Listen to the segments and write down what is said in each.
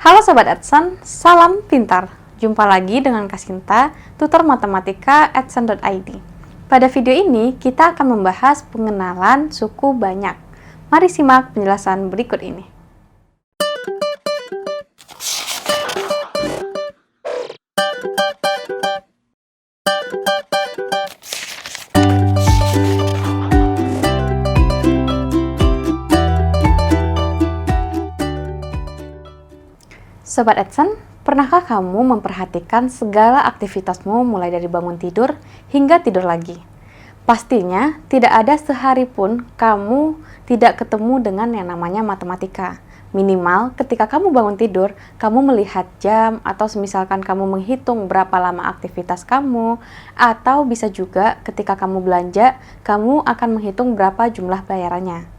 Halo Sobat Edson, salam pintar. Jumpa lagi dengan Kasinta, tutor matematika edson.id. Pada video ini, kita akan membahas pengenalan suku banyak. Mari simak penjelasan berikut ini. Sobat Edson, pernahkah kamu memperhatikan segala aktivitasmu mulai dari bangun tidur hingga tidur lagi? Pastinya tidak ada sehari pun kamu tidak ketemu dengan yang namanya matematika. Minimal ketika kamu bangun tidur, kamu melihat jam atau misalkan kamu menghitung berapa lama aktivitas kamu, atau bisa juga ketika kamu belanja, kamu akan menghitung berapa jumlah bayarannya.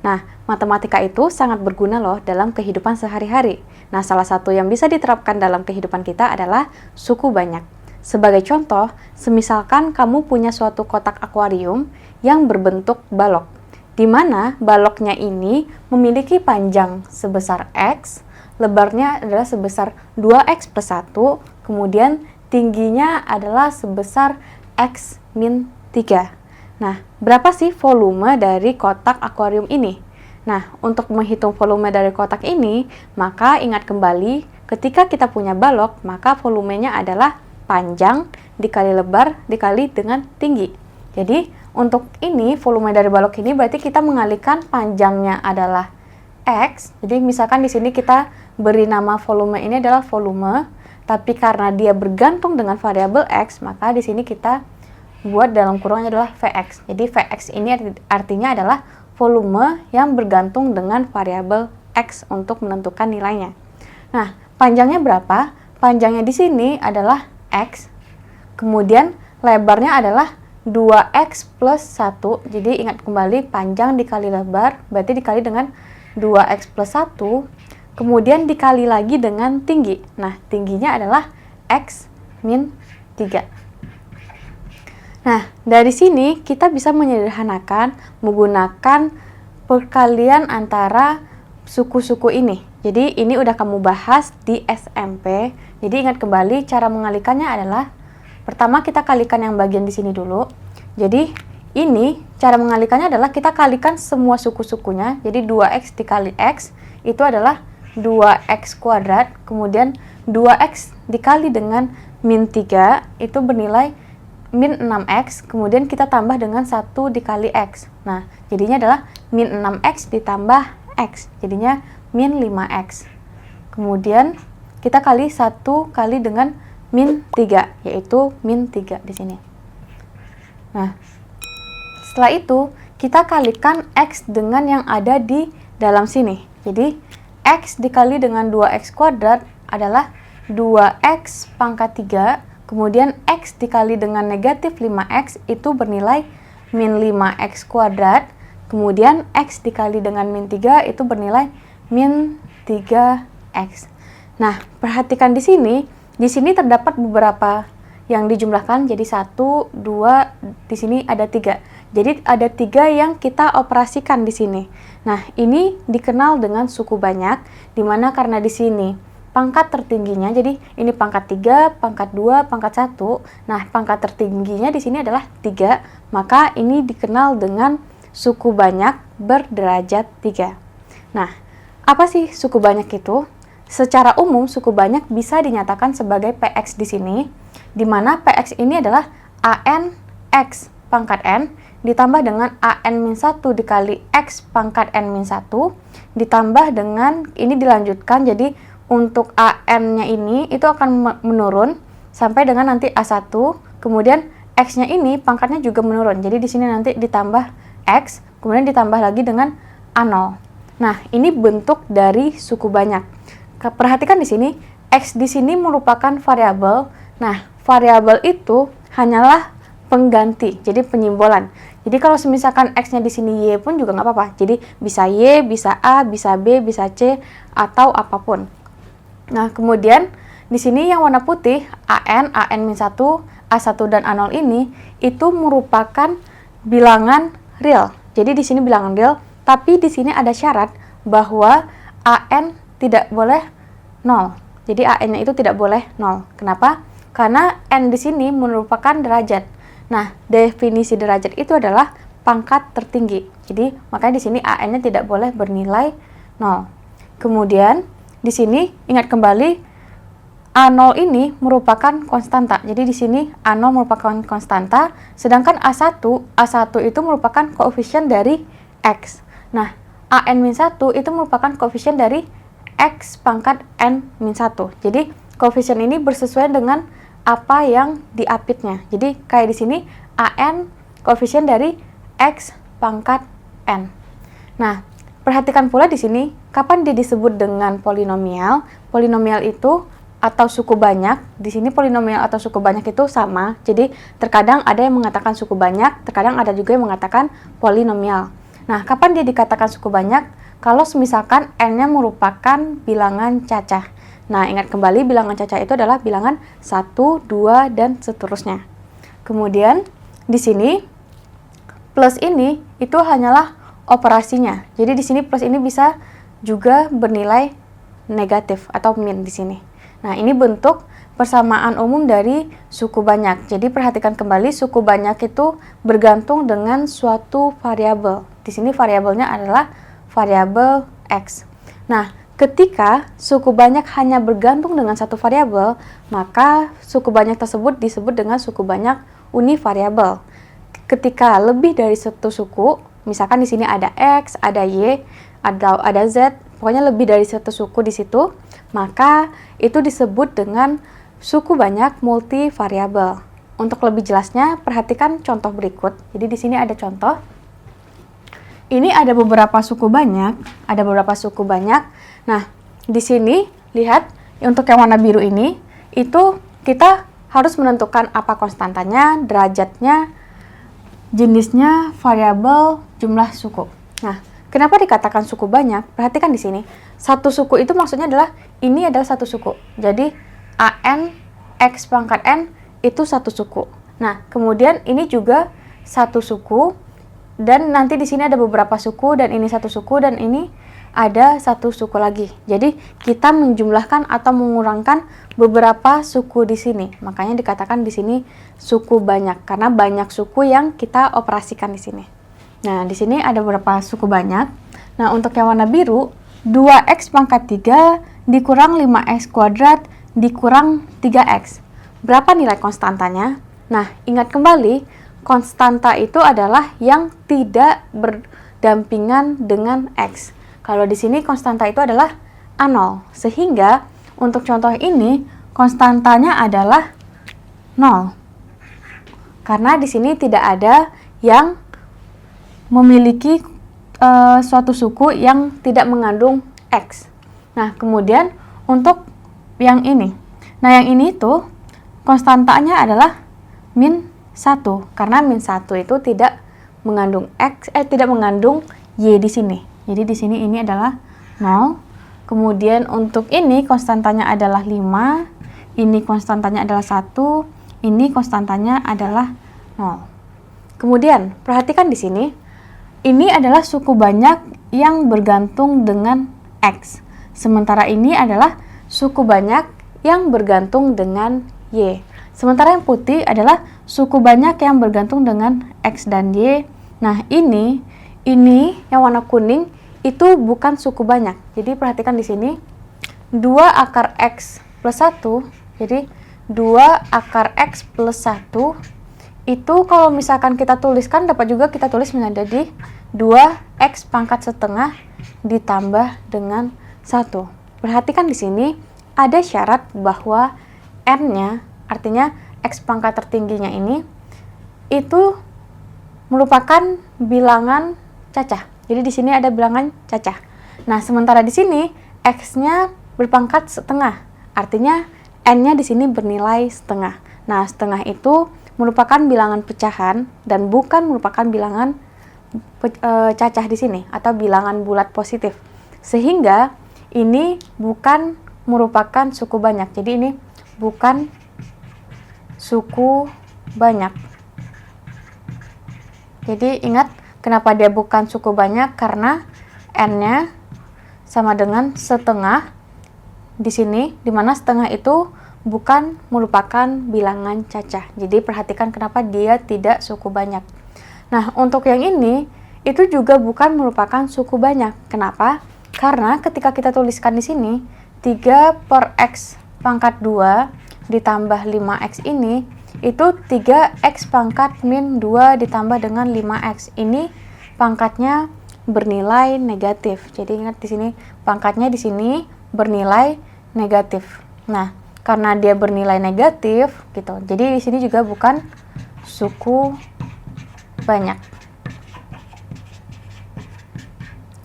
Nah, matematika itu sangat berguna loh dalam kehidupan sehari-hari. Nah, salah satu yang bisa diterapkan dalam kehidupan kita adalah suku banyak. Sebagai contoh, semisalkan kamu punya suatu kotak akuarium yang berbentuk balok, di mana baloknya ini memiliki panjang sebesar X, lebarnya adalah sebesar 2X plus 1, kemudian tingginya adalah sebesar X min 3. Nah, berapa sih volume dari kotak akuarium ini? Nah, untuk menghitung volume dari kotak ini, maka ingat kembali, ketika kita punya balok, maka volumenya adalah panjang dikali lebar dikali dengan tinggi. Jadi, untuk ini, volume dari balok ini berarti kita mengalihkan panjangnya adalah X. Jadi, misalkan di sini kita beri nama volume ini adalah volume, tapi karena dia bergantung dengan variabel X, maka di sini kita buat dalam kurungnya adalah Vx. Jadi Vx ini artinya adalah volume yang bergantung dengan variabel X untuk menentukan nilainya. Nah, panjangnya berapa? Panjangnya di sini adalah X. Kemudian lebarnya adalah 2X plus 1. Jadi ingat kembali panjang dikali lebar berarti dikali dengan 2X plus 1. Kemudian dikali lagi dengan tinggi. Nah, tingginya adalah X min 3. Nah, dari sini kita bisa menyederhanakan menggunakan perkalian antara suku-suku ini. Jadi, ini udah kamu bahas di SMP. Jadi, ingat kembali cara mengalihkannya adalah pertama kita kalikan yang bagian di sini dulu. Jadi, ini cara mengalihkannya adalah kita kalikan semua suku-sukunya. Jadi, 2X dikali X itu adalah 2X kuadrat. Kemudian, 2X dikali dengan min 3 itu bernilai min 6x, kemudian kita tambah dengan 1 dikali x. Nah, jadinya adalah min 6x ditambah x, jadinya min 5x. Kemudian kita kali 1 kali dengan min 3, yaitu min 3 di sini. Nah, setelah itu kita kalikan x dengan yang ada di dalam sini. Jadi, x dikali dengan 2x kuadrat adalah 2x pangkat 3, kemudian X dikali dengan negatif 5X itu bernilai min 5X kuadrat. Kemudian X dikali dengan min 3 itu bernilai min 3X. Nah, perhatikan di sini terdapat beberapa yang dijumlahkan jadi 1, 2, di sini ada 3. Jadi ada 3 yang kita operasikan di sini. Nah, ini dikenal dengan suku banyak, dimana karena di sini pangkat tertingginya, jadi ini pangkat 3, pangkat 2, pangkat 1. Nah, pangkat tertingginya di sini adalah 3, maka ini dikenal dengan suku banyak berderajat 3. Nah, apa sih suku banyak itu? Secara umum, suku banyak bisa dinyatakan sebagai PX di sini, di mana PX ini adalah AN X pangkat N ditambah dengan AN-1 dikali X pangkat N-1 ditambah dengan, ini dilanjutkan, jadi untuk AN-nya ini itu akan menurun sampai dengan nanti A1, kemudian X-nya ini pangkatnya juga menurun. Jadi di sini nanti ditambah X, kemudian ditambah lagi dengan A0. Nah, ini bentuk dari suku banyak. Perhatikan di sini, X di sini merupakan variabel. Nah, variabel itu hanyalah pengganti, jadi penyimbolan. Jadi kalau misalkan X-nya di sini Y pun juga nggak apa-apa. Jadi bisa Y, bisa A, bisa B, bisa C, atau apapun. Nah, kemudian di sini yang warna putih, AN, AN-1, A1 dan A0 ini itu merupakan bilangan real. Jadi di sini bilangan real, tapi di sini ada syarat bahwa AN tidak boleh 0. Jadi AN-nya itu tidak boleh 0. Kenapa? Karena N di sini merupakan derajat. Nah, definisi derajat itu adalah pangkat tertinggi. Jadi, makanya di sini AN-nya tidak boleh bernilai 0. Kemudian, di sini ingat kembali A0 ini merupakan konstanta. Jadi di sini A0 merupakan konstanta, sedangkan A1 itu merupakan koefisien dari X. Nah, AN-1 itu merupakan koefisien dari X pangkat N-1. Jadi, koefisien ini bersesuaian dengan apa yang diapitnya. Jadi, kayak di sini AN koefisien dari X pangkat N. Nah, perhatikan pula di sini, kapan dia disebut dengan polinomial? Polinomial itu atau suku banyak, di sini polinomial atau suku banyak itu sama. Jadi, terkadang ada yang mengatakan suku banyak, terkadang ada juga yang mengatakan polinomial. Nah, kapan dia dikatakan suku banyak? Kalau misalkan N-nya merupakan bilangan cacah. Nah, ingat kembali bilangan cacah itu adalah bilangan 1, 2, dan seterusnya. Kemudian, di sini plus ini itu hanyalah operasinya. Jadi di sini plus ini bisa juga bernilai negatif atau min di sini. Nah, ini bentuk persamaan umum dari suku banyak. Jadi perhatikan kembali, suku banyak itu bergantung dengan suatu variabel. Di sini variabelnya adalah variabel X. Nah, ketika suku banyak hanya bergantung dengan satu variabel, maka suku banyak tersebut disebut dengan suku banyak univariabel. Ketika lebih dari satu suku, misalkan di sini ada X, ada Y, ada Z, pokoknya lebih dari satu suku di situ, maka itu disebut dengan suku banyak multivariabel. Untuk lebih jelasnya, perhatikan contoh berikut. Jadi di sini ada contoh. Ini ada beberapa suku banyak, Nah, di sini lihat untuk yang warna biru ini, itu kita harus menentukan apa konstantanya, derajatnya, jenisnya, variabel, jumlah suku. Nah, kenapa dikatakan suku banyak? Perhatikan di sini. Satu suku itu maksudnya adalah ini adalah satu suku. Jadi AN X pangkat N itu satu suku. Nah, kemudian ini juga satu suku, dan nanti di sini ada beberapa suku, dan ini satu suku, dan ini ada satu suku lagi. Jadi kita menjumlahkan atau mengurangkan beberapa suku di sini. Makanya dikatakan di sini suku banyak, karena banyak suku yang kita operasikan di sini. Nah, di sini ada beberapa suku banyak. Nah, untuk yang warna biru, 2x pangkat 3 dikurang 5x kuadrat dikurang 3x. Berapa nilai konstantanya? Nah, ingat kembali, konstanta itu adalah yang tidak berdampingan dengan x. Kalau di sini konstanta itu adalah A0, sehingga untuk contoh ini konstantanya adalah 0. Karena di sini tidak ada yang memiliki suatu suku yang tidak mengandung x. Nah, kemudian untuk yang ini. Nah, yang ini tuh konstantanya adalah min 1, karena min 1 itu tidak mengandung x, tidak mengandung y di sini. Jadi di sini ini adalah 0. Kemudian untuk ini konstantanya adalah 5, ini konstantanya adalah 1, ini konstantanya adalah 0. Kemudian perhatikan di sini, ini adalah suku banyak yang bergantung dengan x. Sementara ini adalah suku banyak yang bergantung dengan y. Sementara yang putih adalah suku banyak yang bergantung dengan X dan Y. Nah, ini yang warna kuning itu bukan suku banyak. Jadi perhatikan di sini 2 akar X plus 1. Jadi 2 akar X plus 1 itu kalau misalkan kita tuliskan, dapat juga kita tulis menjadi 2X pangkat setengah ditambah dengan 1. Perhatikan di sini ada syarat bahwa N-nya, artinya X pangkat tertingginya ini, itu merupakan bilangan cacah. Jadi di sini ada bilangan cacah. Nah, sementara di sini X-nya berpangkat setengah. Artinya N-nya di sini bernilai setengah. Nah, setengah itu merupakan bilangan pecahan dan bukan merupakan bilangan cacah di sini atau bilangan bulat positif. Sehingga ini bukan merupakan suku banyak. Jadi ini bukan suku banyak. Jadi ingat kenapa dia bukan suku banyak, karena N-nya sama dengan setengah di sini, di mana setengah itu bukan merupakan bilangan cacah. Jadi perhatikan kenapa dia tidak suku banyak. Nah, untuk yang ini, itu juga bukan merupakan suku banyak. Kenapa? Karena ketika kita tuliskan di sini, 3 per X pangkat 2 ditambah 5X ini, itu 3X pangkat min 2 ditambah dengan 5X. Ini pangkatnya bernilai negatif. Jadi ingat di sini, pangkatnya di sini bernilai negatif. Nah, karena dia bernilai negatif, gitu. Jadi di sini juga bukan suku banyak.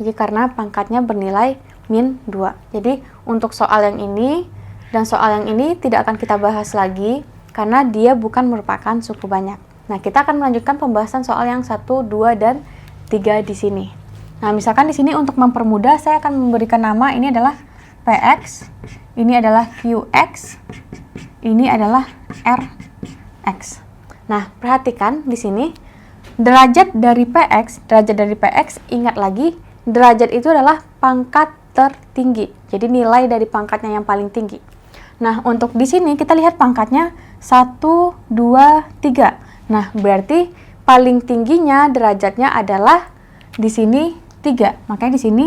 Jadi karena pangkatnya bernilai min 2. Jadi untuk soal yang ini dan soal yang ini tidak akan kita bahas lagi karena dia bukan merupakan suku banyak. Nah, kita akan melanjutkan pembahasan soal yang 1, 2, dan 3 di sini. Nah, misalkan di sini untuk mempermudah saya akan memberikan nama, ini adalah PX, ini adalah QX, ini adalah RX. Nah, perhatikan di sini derajat dari PX, ingat lagi, derajat itu adalah pangkat tertinggi. Jadi nilai dari pangkatnya yang paling tinggi. Nah, untuk di sini kita lihat pangkatnya 1, 2, 3. Nah, berarti paling tingginya derajatnya adalah di sini 3. Makanya di sini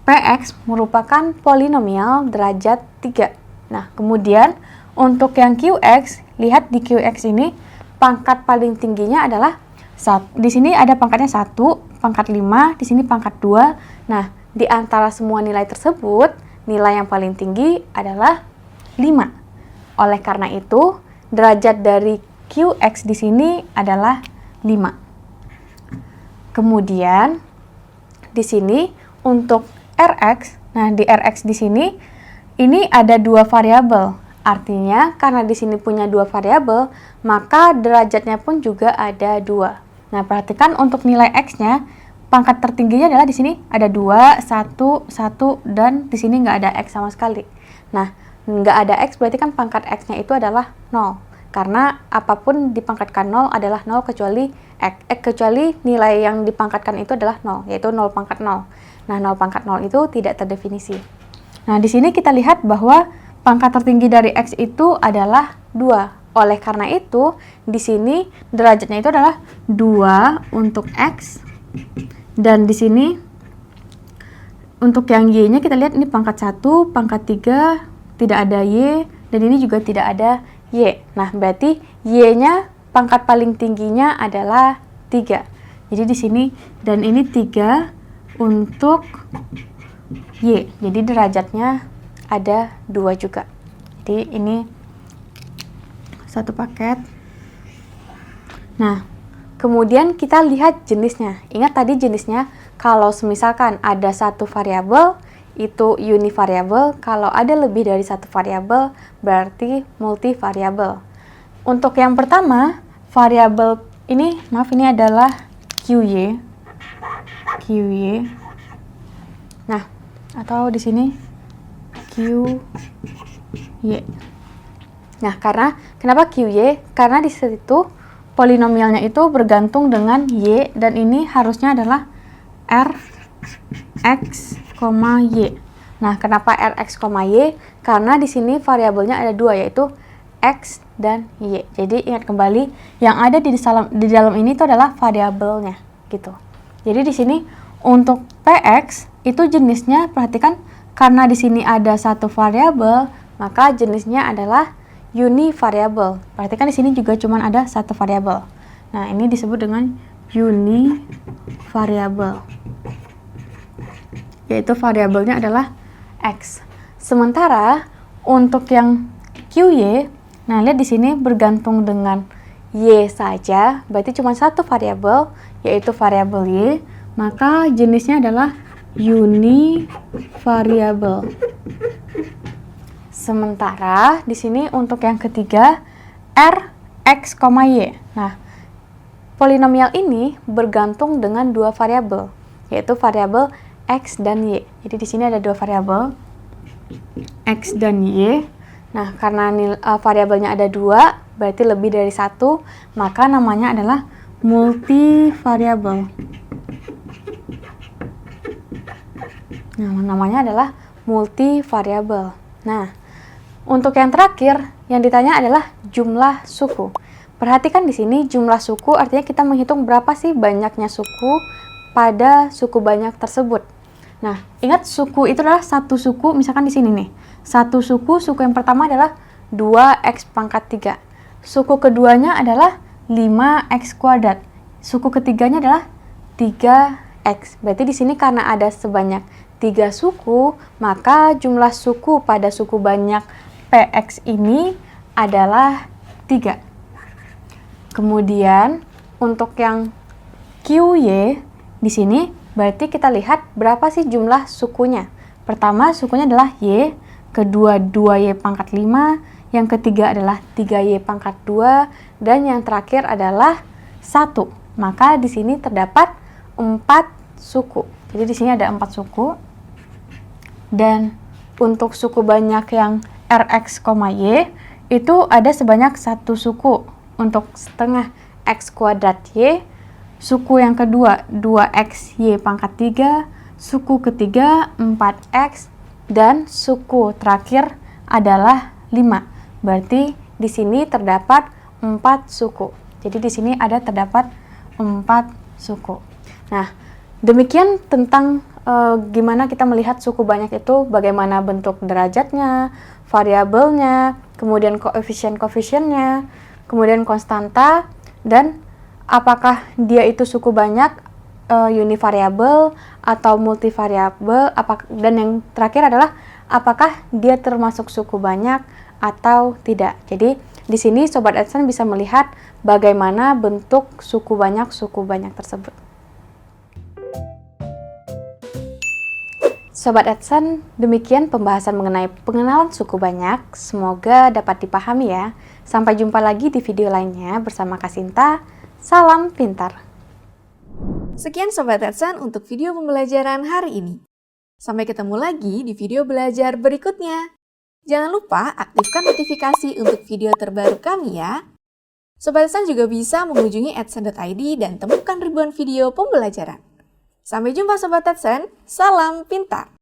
PX merupakan polinomial derajat 3. Nah, kemudian untuk yang QX, lihat di QX ini pangkat paling tingginya adalah di sini ada pangkatnya 1, pangkat 5, di sini pangkat 2. Nah, di antara semua nilai tersebut, nilai yang paling tinggi adalah 5. Oleh karena itu, derajat dari QX di sini adalah 5. Kemudian di sini untuk RX, nah di RX di sini ini ada 2 variabel. Artinya karena di sini punya 2 variabel, maka derajatnya pun juga ada 2. Nah, perhatikan untuk nilai X-nya, pangkat tertingginya adalah di sini ada 2, 1, 1, dan di sini nggak ada X sama sekali. Nah, nggak ada X berarti kan pangkat X-nya itu adalah 0. Karena apapun dipangkatkan 0 adalah 0 kecuali kecuali nilai yang dipangkatkan itu adalah 0, yaitu 0 pangkat 0. Nah, 0 pangkat 0 itu tidak terdefinisi. Nah, di sini kita lihat bahwa pangkat tertinggi dari X itu adalah 2. Oleh karena itu, di sini derajatnya itu adalah 2 untuk X. Dan di sini untuk yang Y-nya kita lihat ini pangkat 1, pangkat 3, tidak ada Y, dan ini juga tidak ada Y. Nah, berarti Y-nya pangkat paling tingginya adalah 3. Jadi di sini, dan ini 3 untuk Y. Jadi derajatnya ada 2 juga. Jadi ini satu paket. Nah, kemudian kita lihat jenisnya. Ingat tadi jenisnya, kalau misalkan ada satu variabel, itu univariabel. Kalau ada lebih dari satu variabel, berarti multivariabel. Untuk yang pertama, variabel ini, maaf, ini adalah QY. Nah, atau di sini QY. Nah, kenapa QY? Karena di situ polinomialnya itu bergantung dengan Y, dan ini harusnya adalah RX, Y. Nah, kenapa RX, Y? Karena di sini variabelnya ada 2, yaitu X dan Y. Jadi ingat kembali, yang ada di dalam ini itu adalah variabelnya, gitu. Jadi di sini untuk PX itu jenisnya, perhatikan, karena di sini ada satu variabel, maka jenisnya adalah univariable. Perhatikan di sini juga cuma ada satu variabel. Nah, ini disebut dengan univariable. Yaitu variabelnya adalah X. Sementara untuk yang QY, nah lihat di sini bergantung dengan Y saja, berarti cuma satu variabel, yaitu variabel Y, maka jenisnya adalah univariable. Sementara di sini untuk yang ketiga RX, Y. Nah, polinomial ini bergantung dengan 2 variabel, yaitu variabel X dan Y. Jadi di sini ada 2 variabel X dan Y. Nah, karena variabelnya ada 2, berarti lebih dari 1, maka namanya adalah multivariable. Nah, namanya adalah multivariabel. Nah, untuk yang terakhir yang ditanya adalah jumlah suku. Perhatikan di sini jumlah suku artinya kita menghitung berapa sih banyaknya suku pada suku banyak tersebut. Nah, ingat suku itu adalah satu suku, misalkan di sini nih. Satu suku yang pertama adalah 2x pangkat 3. Suku keduanya adalah 5x kuadrat. Suku ketiganya adalah 3x. Berarti di sini karena ada sebanyak 3 suku, maka jumlah suku pada suku banyak px ini adalah 3. Kemudian untuk yang QY di sini berarti kita lihat berapa sih jumlah sukunya. Pertama sukunya adalah Y, kedua 2Y pangkat 5, yang ketiga adalah 3Y pangkat 2, dan yang terakhir adalah 1. Maka di sini terdapat 4 suku. Jadi di sini ada 4 suku. Dan untuk suku banyak yang Rx, Y itu ada sebanyak 1 suku. Untuk setengah x kuadrat Y, suku yang kedua 2x Y pangkat 3, suku ketiga 4x, dan suku terakhir adalah 5. Berarti di sini terdapat 4 suku. Jadi di sini terdapat 4 suku. Nah, demikian tentang gimana kita melihat suku banyak itu, bagaimana bentuk derajatnya, variabelnya, kemudian koefisien-koefisiennya, kemudian konstanta, dan apakah dia itu suku banyak, univariabel atau multivariabel, dan yang terakhir adalah apakah dia termasuk suku banyak atau tidak. Jadi di sini Sobat Adsense bisa melihat bagaimana bentuk suku banyak tersebut. Sobat Adsense, demikian pembahasan mengenai pengenalan suku banyak. Semoga dapat dipahami ya. Sampai jumpa lagi di video lainnya bersama Kasinta. Salam pintar. Sekian Sobat Adsense untuk video pembelajaran hari ini. Sampai ketemu lagi di video belajar berikutnya. Jangan lupa aktifkan notifikasi untuk video terbaru kami ya. Sobat Adsense juga bisa mengunjungi adsense.id dan temukan ribuan video pembelajaran. Sampai jumpa Sobat Adsense, salam pintar!